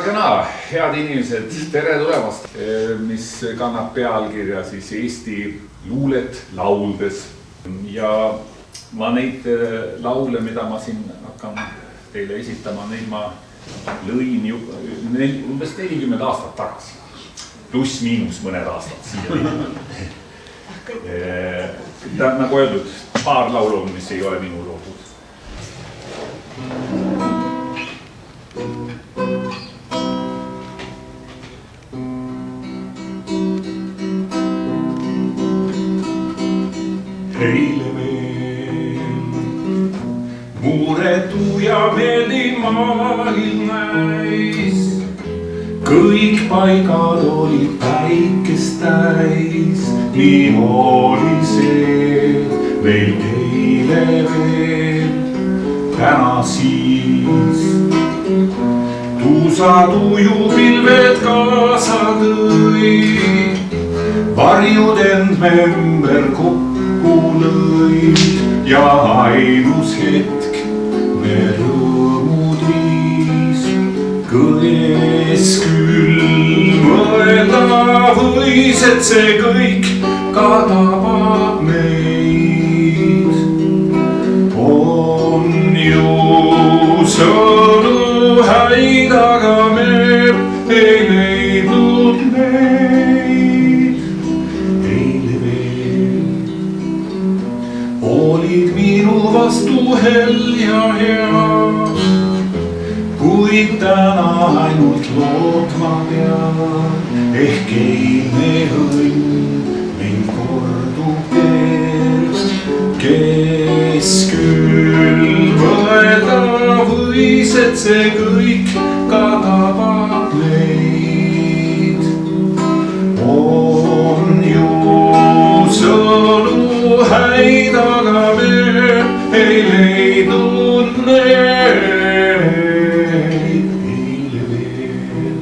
kena, head inimesed, tere tulemast, mis kannab pealkirja siis Eesti luulet lauldes. Ja ma neid laule, mida ma siin hakkan teile esitama, neid ma lõin juba umbes 40 aastat tagasi. Pluss miinus mõned aastad siia. Nagu öeldud, paar laulu, mis ei ole minu loodud. Eile veel muretu ja meeldiv maailm näis. Kõik paigad olid päikest täis. Nii oli see meil eile veel, täna siis. Tuusa tuju pilved kaasa tõi, varjud end me ümber kokku lõid. Ja ainus hetk me rõõmud viis, kões küll mõelda võis, et see kõik ka tabab meid. On ju sõnu häid, aga me ei leidnud neid. Eile veel olid minu vastu hell ja hea, kuid täna ainult lootma pean. Ehk eilne õnn meil kordub veel, kes küll mõelda võis, et see kõik ka tabab meid. On ju sõnu häid, aga me ei leidnud neid. Eile veel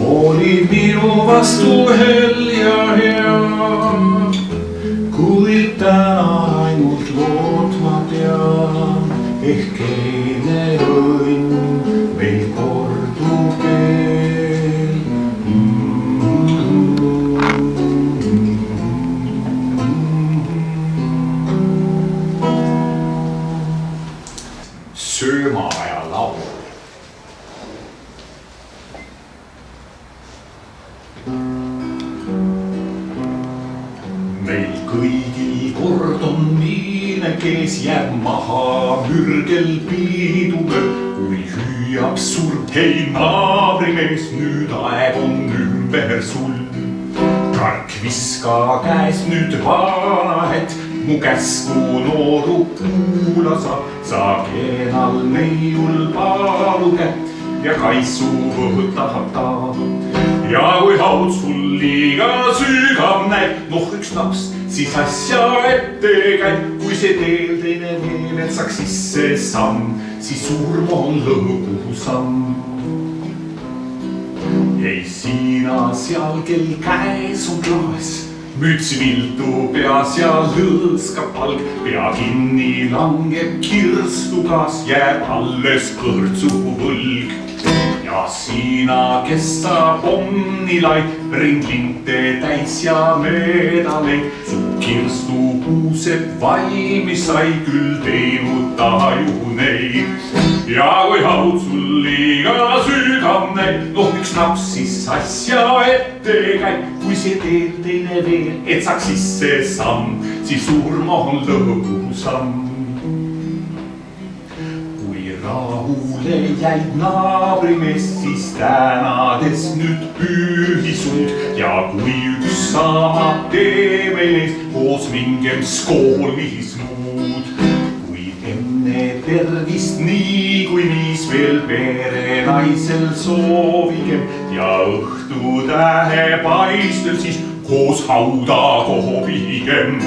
olid minu vastu hell ja hea, kuid täna ainult lootma pean. Ehk eile õnn meil kordub veel. Söömaaja laul. Meil kõigil kord on niine, kes jääb maha mürgel piidume, kui hüüab surd. Hei naabrimees, nüüd aeg on ümber sul. Tark viska käes nüüd vana, et mu käsku nooru kuula sa keenal neiul paalu kätt ja kaisu võtab ta. Ja kui haud sul liiga sügav näib, üks naps, siis asja ette käib. Kui see teel teine veel, et saaks sisse samm, siis surm on lõõgusamm. Ei siina seal, kel käes on klaas, müts viltu peas ja lõõskab palg. Pea kinni langeb kirstugas, jääb alles kõrtsu võlg. Ja siina, kes ta pomnilaid, ringlinte täis ja medaleid. Su kirstu kuuseb valmis sai, küll teinud ta ju neid. Ja kui haud sul liiga sügav näib, üks naps, siis asja ette käib. Kui see teel teine veel, et saaks sisse samm, siis surm on lõõgusamm. Rahule jäid naabrimees, siis tänades nüüd pühisud. Ja kui üks sama tee meil ees, koos mingem skoolis muud. Kui enne tervist nii kui viis veel pere naisel soovigem ja õhtu tähe paistel, siis koos hauda kohobigem.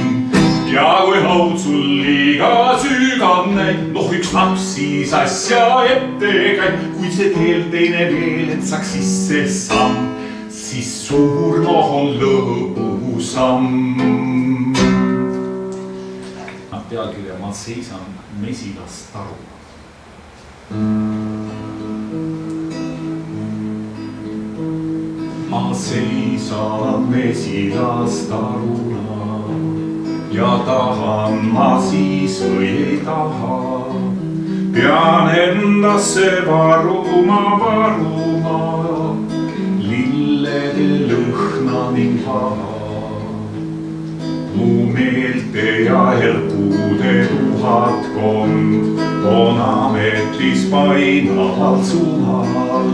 Ja kui haud sul liiga sügav näib, üks naps, siis asja ette käib. Kui see teel teine veel, et saaks sisse samm, siis surm on lõõgusamm. Pealkirja Ma seisan mesilast taru. seisan mesilastaruna ja tahan ma siis või ei taha. Pean endasse varuma, lillede lõhna ning vaha. Mu meelte ja helpude tuhatkond on ametis painaval sumal.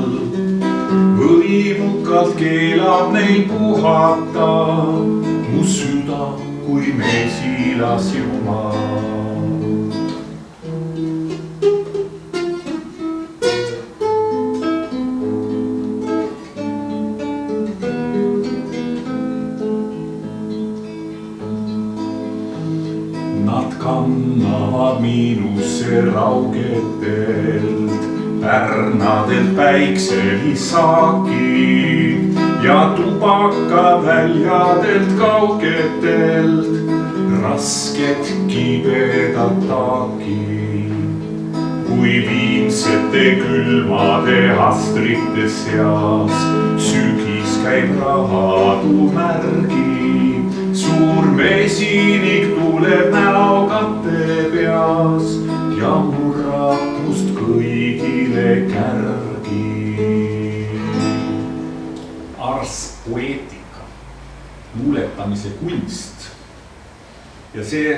Võimukalt keelab neid puhata mu süda kui mesilas jumal. Nad kannavad miinusse raugetelt, pärnadelt päikselissaaki ja tubakaväljadelt kaugetelt rasket kibedat taaki. Kui viimsete külmade astrite seas sügis käib rahadu märgi, suur mesinik tuleb näokatte peas ja murrab must kõigile kärgi. Ars poeetika, luuletamise kunst. Ja see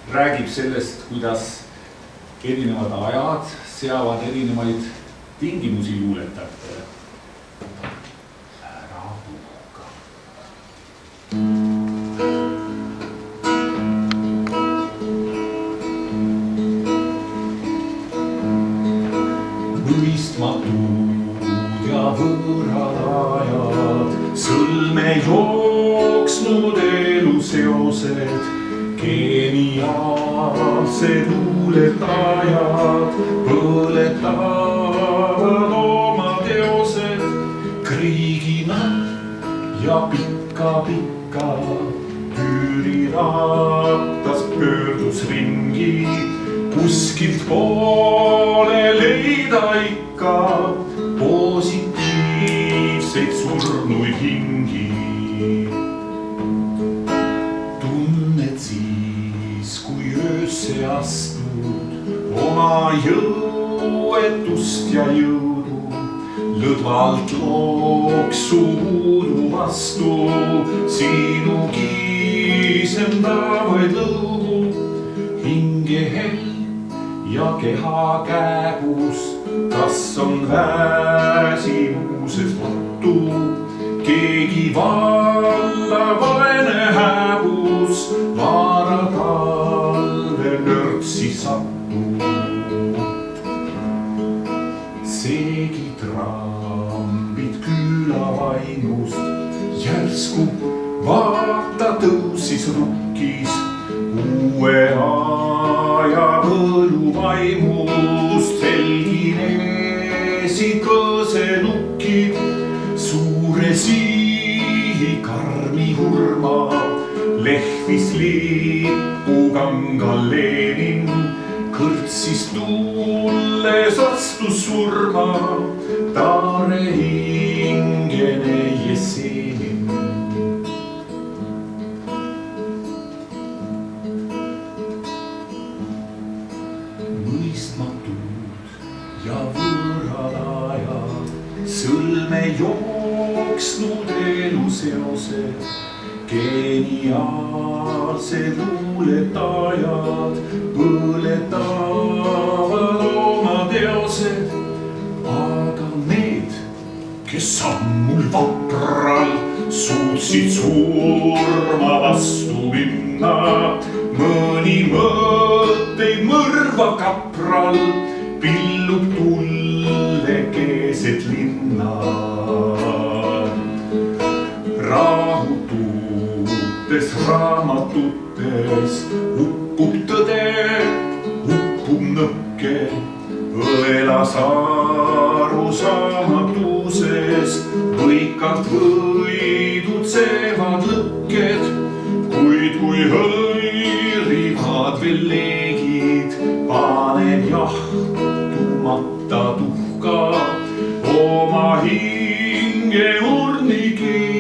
räägib sellest, kuidas erinevad ajad seavad erinevaid tingimusi luuletajatele. Ära puhka. Mõistmatud ja võõrad ajad, sõlme jooksnud eluseosed, geeniaalsed luuletajad põletavad oma teosed kriigina ja pikka tüürirattas pöördus ringi, kuskilt poole leida ikka positiivseid surnuid hingi. Tunned siis, kui öösse astud oma jõuetust ja jõudu, lõdvalt loksu uudu vastu sinu kiisendavaid lõugu, hinge hell ja keha kääbus, kas on väsimuses võttu, keegi valla vaene hääbus, vaara talve nörtsi sattu. Seegi trambid küülavainust, järsku vaata tõusis rukkis, uue aja võluvaimust selginesid kõõsenukid, suure sihi karmi hurma lehvis lipukangal Lenin, kõrtsis tulles astus surma taare hingene Jesenin. Mõistmatud ja võõrad ajad, sõlme jooksnud eluseosed, geeniaalsed luuletajad põletavad oma teosed. Aga need, kes sammul vapral suutsid surma vastu minna, mõni mõtteid mõrva kapral pillub tulle keset linna. Rahututes raamatutes uppub tõde, uppub nõkke, õelas arusaamatuses võikalt võidutsevad lõkked, kuid kui hõirivad veel leegid, paneb jahtumata tuhka oma hinge urni keegi.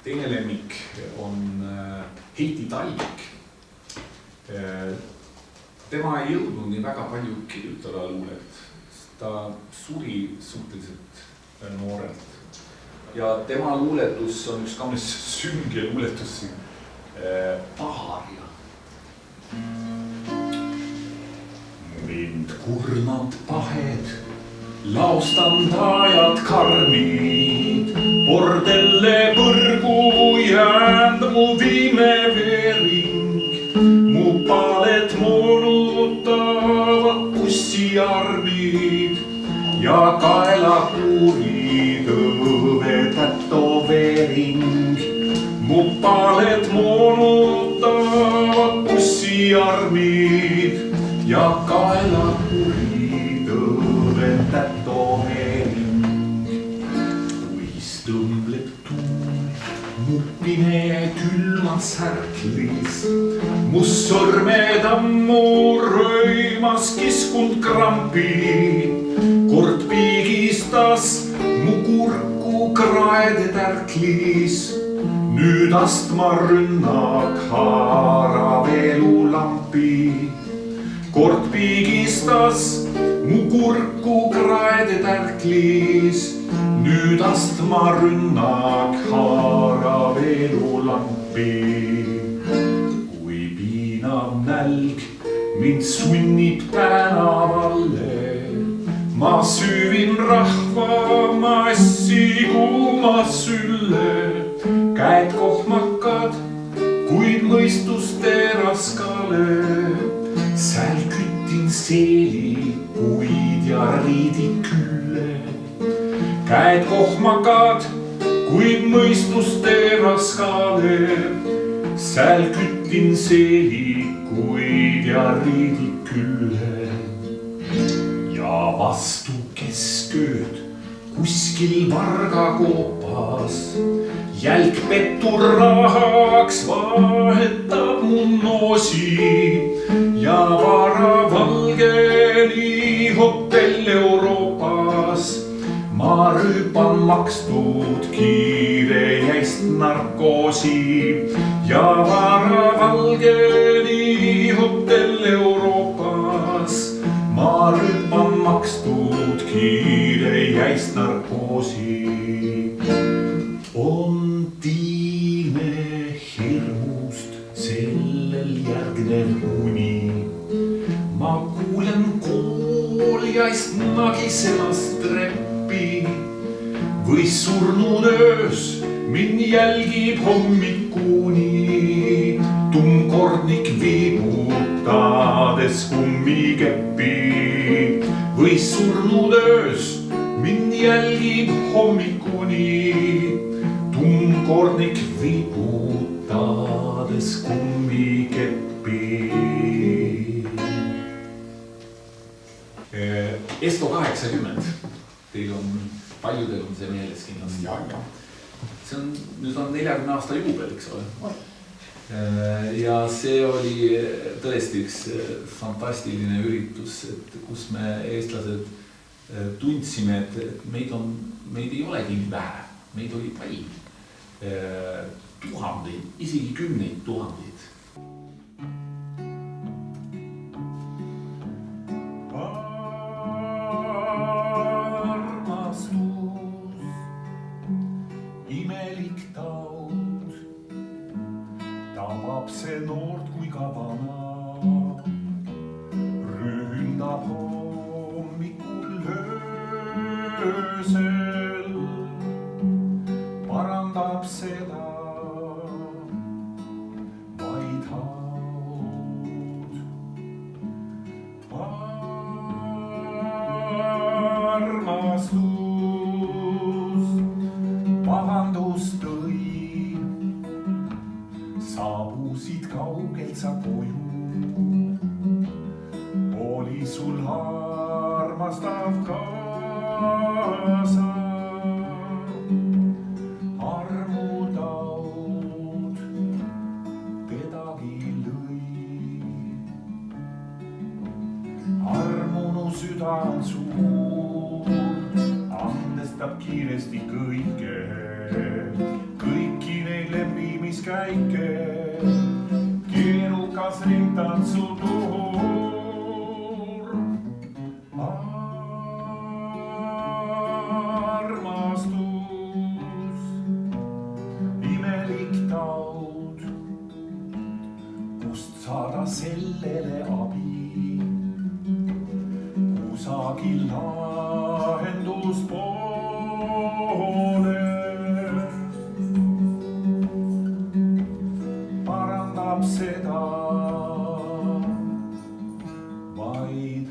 Teine lemmik on Heiti Talvik. Tema ei jõudnud nii väga palju kirjutada luulet. Ta suri suhteliselt noorelt. Ja tema luuletus on üks kaunis sünge luuletus siin. Paharia. Mind kurnad pahed, laustandajad karmid, bordelle põrgu jäänd mu viime veering, mu palet moonutavad bussiarmid ja kaelakuurid õve tätoveering. Mu palet moonutavad bussiarmid ja kaelakuurid õve tätoveering. Kuis tõmbleb tuul, mu pime külmas särklis, mu sõrmed ammu röimas kiskund krampi, kord piigistas mu kurku kraede tärklis. Nüüd astma rünnak haarab elulampi, kord piigistas mu kurku kraede tärklis. Nüüd astma rünnak haarab elulampi. Kui piinav nälg mind sunnib tänavalle, ma süüvin rahva massi kuuma sülle. Käed kohmakad, kuid mõistus teraskale. Sääl kütin seelikuid ja riidid külle. Käed kohmakad, kuid mõistus teraskale. Sääl kütin seelikuid ja riidid külle. Ja vastu keskööd kuskil varga koopas jälgpettur rahaks vahetab mu noosi ja varavalgeni hotell Euroopas. Ma rüüpan makstud kiire jäist narkoosi ja varavalgeni hotell Euroopas. Ma rüüpan makstud kiire jäist narkoosi. On tiime hirmust sellel järgnev uni. Ma kuulen kooljaist nagisemast treppi või surnud öös mind jälgib hommikuni. Tummkordnik viibutades kummikeppi või surnud öös mind jälgib hommikuni. Tummkordnik viibutades kummikeppi. Esto 80. Paljudel on see meeles kindlasti. See on, nüüd on 40 aasta juubel, eks ole. Ja see oli tõesti üks fantastiline üritus, kus me eestlased tundsime, et meid ei olegi vähe, meid oli palju. Tuhandeid, isegi 10 000. Imelik taud tabab see noort kui ka vana. Ründab hommikul öösel, parandab seda vaid haud. Armastus pahandus tõi, saabusid kaugelt sa koju. Oli sul armastav kaasa, armutaud kedagi lõi. Armunu süda on suur, andestab kiiresti kõike, kõiki neid käike, keerukas ringtantsutuur. Armastus, imelik taud, kust saada sellele abi, kusagil lahendus pole. Parandab seda vaid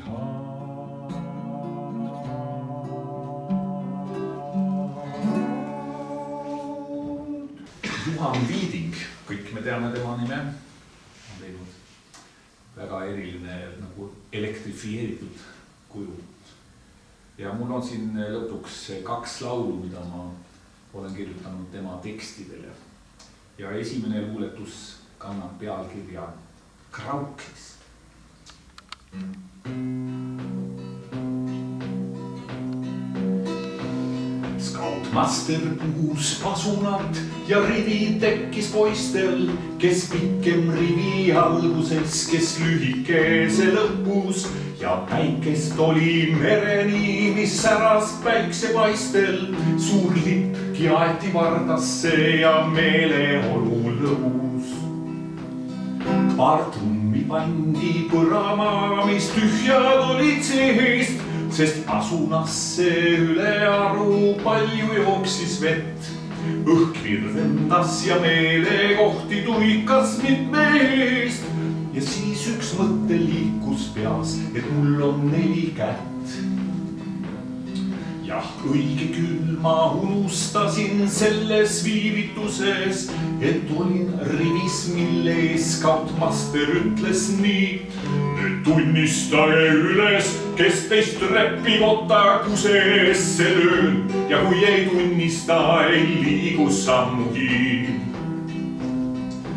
Juhan Viiding, kõik me teame tema nime, on teinud väga eriline nagu elektrifieeritud kuju. Ja mul on siin lõpuks 2 laulu, mida ma olen kirjutanud tema tekstidele. Ja esimene luuletus kannab pealkirja Krauklis. Scoutmaster puhus pasunat ja rivi tekkis poistel, kes pikem rivi alguses, kes lühikese lõpus ja päikest oli mereni, mis säras päiksepaistel. Suur lipp kiaeti vardasse ja meeleolu lõbus. Paar trummi pandi põrama, mis tühjad olid seest, sest pasunasse ülearu palju jooksis vett. Õhk virvendas ja meelekohti tuikas mitmest ja siis üks mõte liikus peas, et mul on 4 kätt. Jah, õige küll ma unustasin selles viivituses, et olin rivis, mille ees Scoutmaster ütles nii. Nüüd tunnistage üles, kes teist räpivota kusesse löön ja kui ei tunnista, ei liigu sammugi.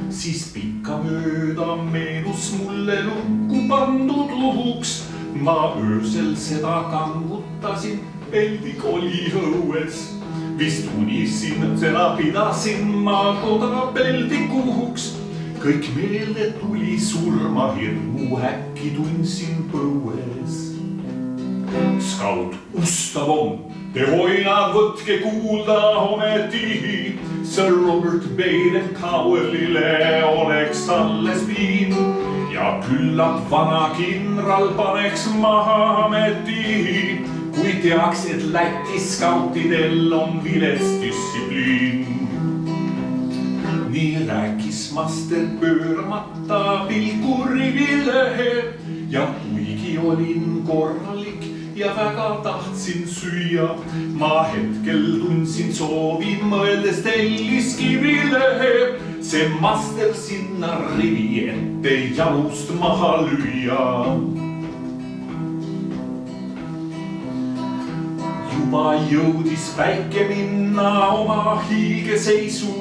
Siis pikkamööda meenus mulle lukku pandud luhuks. Ma öösel seda kangutasin peldikoli õues. Vist unisin, seda pidasin ma koda peldikuhuks. Kõik meelde tuli surmahirmu, äkki tundsin põues. Scout ustavom, te hoinad, võtke kuulda ometi. Sir Robert Baden-Powellile oleks alles viin ja küllap vana kindral paneks maha ameti, kui teaks, et Läti skautidel on vilets distsipliin. Nii rääkis master pööramata pilku rivile ja kuigi olin korralik ja väga tahtsin süüa, ma hetkel tundsin soovi mõeldes telliskivile. See master sinna rivi ette jalust maha lüüa. Juba jõudis päike minna oma hiigeseisu.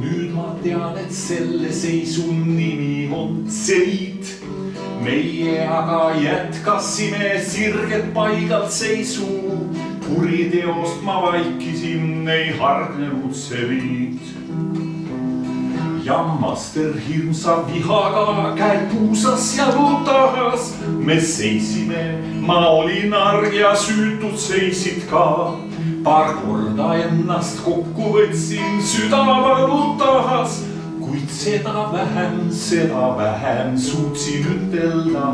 Nüüd ma tean, et selle seisu nimi on Seit. Meie aga jätkasime sirget paigalt seisu. Kuriteost ma vaikisin, ei hargnenud see viit. Ja master hirmsa vihaga käed puusas ja lutas. Me seisime, ma olin arg ja süütud seisid ka. Paar korda ennast kokku võtsin, süda valutas. Kuid seda vähem suutsin ütelda.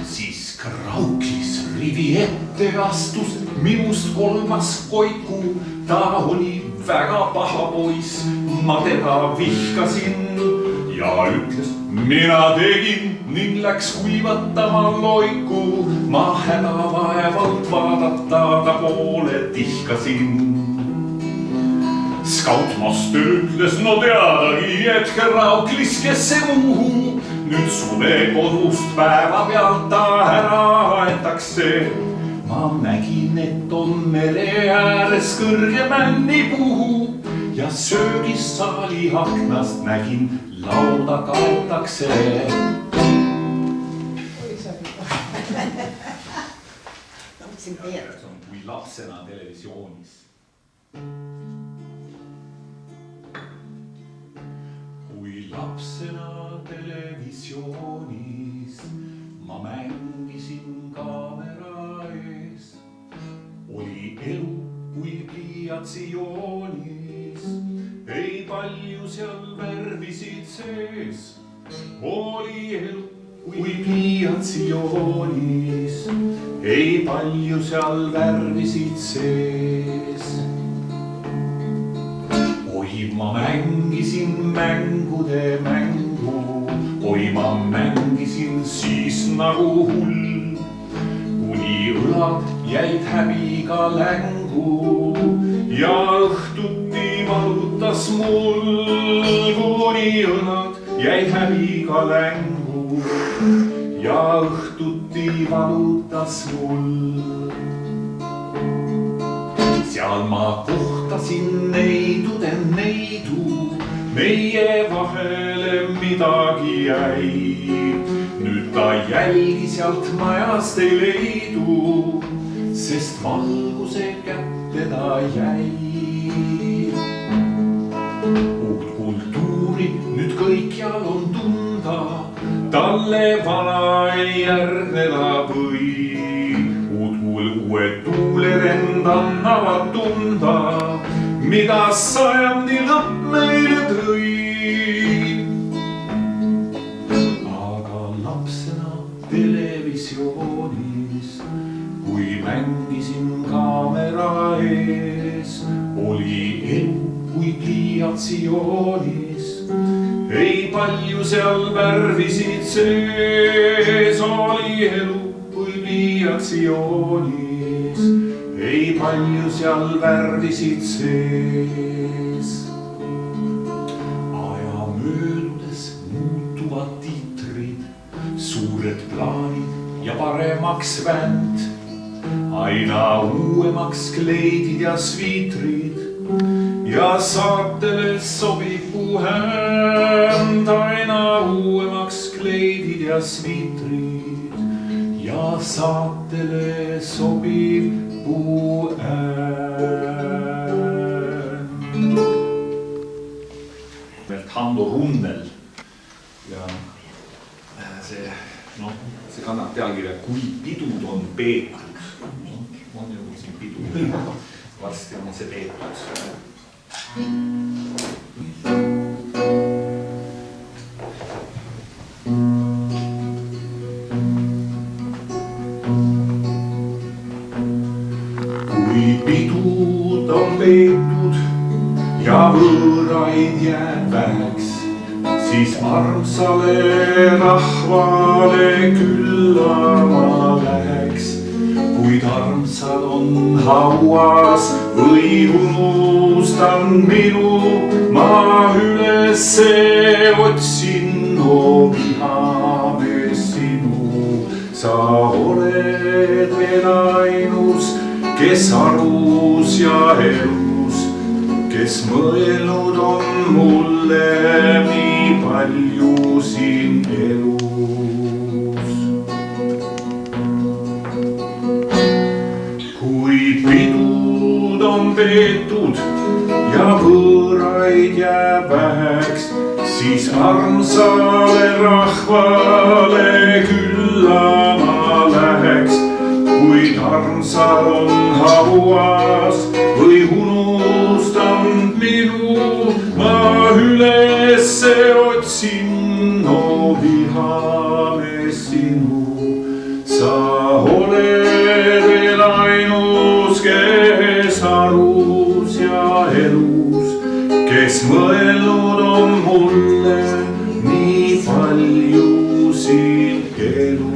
Siis Krauklis rivi ette astus minust 3. koiku. Ta oli väga paha poiss, ma teda vihkasin ja ütles, mina tegin ning läks kuivatama loiku. Ma hädavaevalt vaadata ta poole tihkasin. Scoutmaster ütles, no teadagi, et Krauklis, kes see muhu. Nüüd suve kodust päeva pealt ta ära aetakse. Ma nägin, et on mere ääres kõrge männipuhu ja söögissaali aknast nägin, lauda kaetakse. See on kui lapsena televisioonis Kui lapsena televisioonis ma mängisin kaamera ees, oli elu kui pliiatsi joonis, ei palju seal värvisid sees. Oli elu kui pliiatsi joonis, ei palju seal värvisid sees. Oi, ma mängisin mängude mängu, oi, ma mängisin siis nagu hull, kuni õlad jäid häbiga längu ja õhtuti valutas mul, kuni õlad jäid häbiga längu ja õhtuti valutas mul. Seal ma kohtasin neidude neidu, meie vahele midagi jäi. Nüüd ta jälgi sealt majast ei leidu, sest valguse kätte ta jäi. Uut kultuuri nüüd kõikjal on tunda, talle vana ei järgneda või. Uued tuulerend annavad tunda, mida sajandi lõpp meile tõi. Aga lapsena televisioonis, kui mängisin kaamera ees, oli elu kui pliiatsi joonis, ei palju seal värvisid sees. Oli elu kui pliiatsi joonis, ei palju seal värvisid sees. Aja möödudes muutuvad tiitrid, suured plaanid ja paremaks vänd, aina uuemaks kleidid ja sviitrid ja saatele sobib puhänd. Aina uuemaks kleidid ja sviitrid ja saatele sobib Hando Runnel ja see kannab pealkirja Kui pidud on peetud. On ju siin pidu, varsti on see peetud. Kui pidud on peetud ja võõraid jääb väheks, siis armsale rahvale külla ma läheks. Kuid armsad on hauas või unustan minu, ma ülesse otsin vihamees sinu. Sa oled veel ainus, kes arus ja elus, kes mõelnud on mulle nii palju siin elus. Kui pidud on peetud ja võõraid jääb väheks, siis armsale rahvale külla ma läheks. Kuid armsad on hauas või unustanud minu, ma ülesse otsin vihamees sinu. Sa oled veel ainus, kes arus ja elus, kes mõelnud on mulle nii palju siin elus.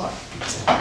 All right.